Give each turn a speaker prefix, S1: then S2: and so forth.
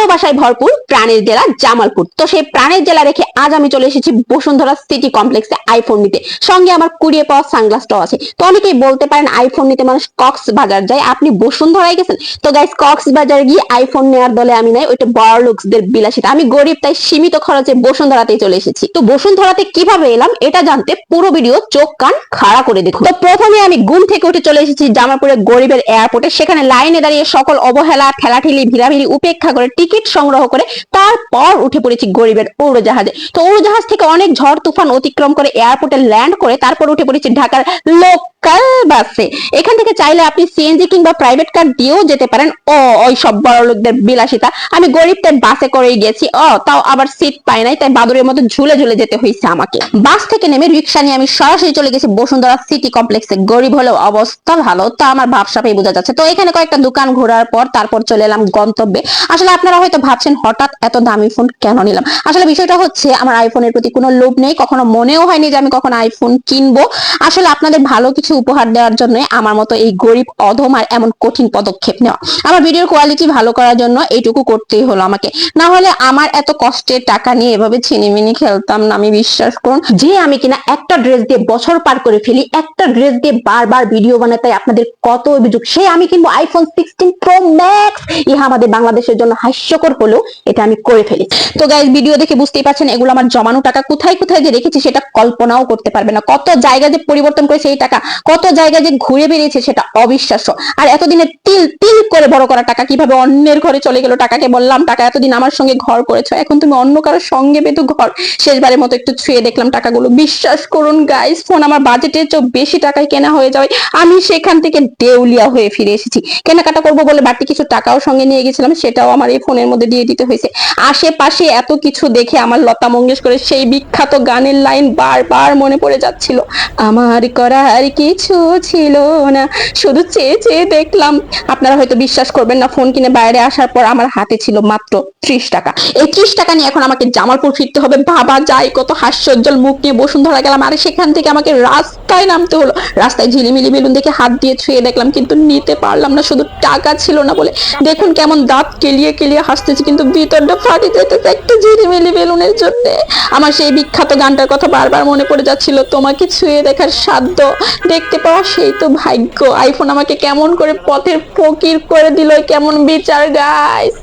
S1: ভালোবাসায় ভরপুর প্রাণের জেলা জামালপুর। তো সেই প্রাণের জেলা রেখে আজ আমি চলে এসেছি বসুন্ধরা সিটি কমপ্লেক্সে আইফোন নিতে। সঙ্গে আমার কুড়িয়ে পাওয়া সানগ্লাসটাও আছে। তো অনেকেই বলতে পারেন আইফোন নিতে মানুষ কক্সবাজার যায়, আপনি বসুন্ধরায় গেছেন। তো গাইস, কক্সবাজার গিয়ে আইফোন নেওয়ার দলে আমি নাই, ওইটা বড়লোকসদের বিলাসিতা। আমি গরিব, তাই সীমিত খরচে বসুন্ধরাতেই চলে এসেছি। তো বসুন্ধরাতে কিভাবে এলাম এটা জানতে পুরো ভিডিও চোখ কান খাড়া করে দেখুন। তো প্রথমে আমি ঘুম থেকে উঠে চলে এসেছি জামালপুরের গরিবের এয়ারপোর্টে। সেখানে লাইনে দাঁড়িয়ে সকল অবহেলা, ঠেলাঠেলি, ভিড়াভিড়ি উপেক্ষা করে টিকিট সংগ্রহ করে তারপর উঠে পড়েছি গরিবের উড়োজাহাজে। তো উড়োজাহাজ থেকে অনেক ঝড় তুফান অতিক্রম করে এয়ারপোর্টে ল্যান্ড করে তারপর উঠে পড়েছি ঢাকার লোকাল বাসে। এখান থেকে চাইলে আপনি সিএনজি কিংবা প্রাইভেট কার দিয়েও যেতে পারেন। ওই সব বড় লোকদের বিলাসিতা। আমি গরিব তাই বাসে করেই গেছি। তাও আবার সিট পাই নাই, তাই বাদুরের মতো ঝুলে ঝুলে যেতে হয়েছে আমাকে। বাস থেকে নেমে রিক্সা নিয়ে আমি সরাসরি চলে গেছি বসুন্ধরা সিটি কমপ্লেক্সে। গরিব হলেও অবস্থা ভালো, তা আমার ভাবসাপেই বোঝা যাচ্ছে। তো এখানে কয়েকটা দোকান ঘোরার পর তারপর চলে এলাম গন্তব্যে। আসলে আপনারা হয়তো ভাবছেন হঠাৎ এত দামি ফোন কেন নিলাম। আসলে বিষয়টা হচ্ছে আমার আইফোনের প্রতি কোনো লোভ নেই, কখনো মনেও হয়নি যে আমি কখনো আইফোন কিনবো। আসলে আপনাদের ভালো কিছু উপহার দেওয়ার জন্য আমার মতো এই গরিব অধম আর এমন কঠিন পদক্ষেপ নেওয়া। আমার ভিডিওর কোয়ালিটি ভালো করার জন্য এইটুকু করতেই হলো আমাকে, না হলে আমার এত কষ্টের টাকা নিয়ে এভাবে ছিনিমিনি খেলতাম না। আমি বিশ্বাস করুন যে আমি কিনা একটা ড্রেস দিয়ে বছর পার করে ফেলি, একটা ড্রেস দিয়ে বারবার ভিডিও বানাতে আপনাদের কত অভিযোগ, সে আমি কিনবো আইফোন 16 প্রো ম্যাক্স। ইহা আমাদের বাংলাদেশের জন্য হাস্যকর হলেও এটা আমি করে ফেলি। তো গাইস, ভিডিও দেখে বুঝতেই পারছেন এগুলো আমার জমানো টাকা। কোথায় কোথায় যে রেখেছি সেটা কল্পনাও করতে পারবে না। কত জায়গা যে পরিবর্তন করেছে এই টাকা, কত জায়গা যে ঘুরে বেরিয়েছে সেটা অবিশ্বাস্য। আর এতদিনে তিল তিল করে বড় করা টাকা কিভাবে অন্যের ঘরে চলে গেল। টাকাকে বললাম, টাকা এতদিন আমার সঙ্গে ঘর করেছো, এখন তুমি অন্য কারোর সঙ্গে পেতো ঘর। শেষবারের মতো একটু ছুঁয়ে দেখলাম টাকাগুলো। বিশ্বাস করুন গাইস, ফোন আমার বাজেটের চেয়ে বেশি টাকায় কেনা হয়ে যাওয়ায় আমি সেখান থেকে দেউলিয়া হয়ে ফিরে এসেছি। কেনাকাটা করবো বলে বাড়তি কিছু টাকাও সঙ্গে নিয়ে গেছিলাম, সেটাও আমার এই ফোনের মধ্যে দিয়ে দিতে হয়েছে। আশেপাশে এত কিছু দেখে আমার লতা মঙ্গেশকরের সেই বিখ্যাত গানের লাইন বারবার মনে পড়ে যাচ্ছিল। আমার করার কিছু ছিল না, শুধু চেয়ে চেয়ে দেখলাম। আপনারা হয়তো বিশ্বাস করবেন না, ফোন কিনে বাইরে আসার পর আমার হাতে ছিল মাত্র 30 টাকা। এই 30 টাকা নিয়ে এখন আমাকে জামালপুর ফিরতে হবে। ভাবা যায় কত হাস্যোজ্জ্বল মুখ নিয়ে বসুন্ধরা গেলাম, আর সেখান থেকে আমাকে রাস্তায় নামতে হলো। রাস্তায় ঝিলিমিলি বেলুন দেখে হাত দিয়ে ছুঁয়ে দেখলাম, কিন্তু নিতে পারলাম না, শুধু টাকা ছিল না বলে। দেখুন কেমন দাঁত কেলিয়ে কেলিয়ে হাসতেছি, কিন্তু ভিতরটা ফাটি যেতেছে একটা ঝিলিমিলি বেলুনের জন্য। আমার সেই বিখ্যাত গানটার কথা বারবার মনে পড়ে যাচ্ছিল, তোমাকে ছুঁয়ে দেখার সাধ্য দেখতে পাওয়া সেই তো ভাগ্য। আইফোন আমাকে কেমন করে পথের ফকির করে দিল, কেমন বিচার গাইস।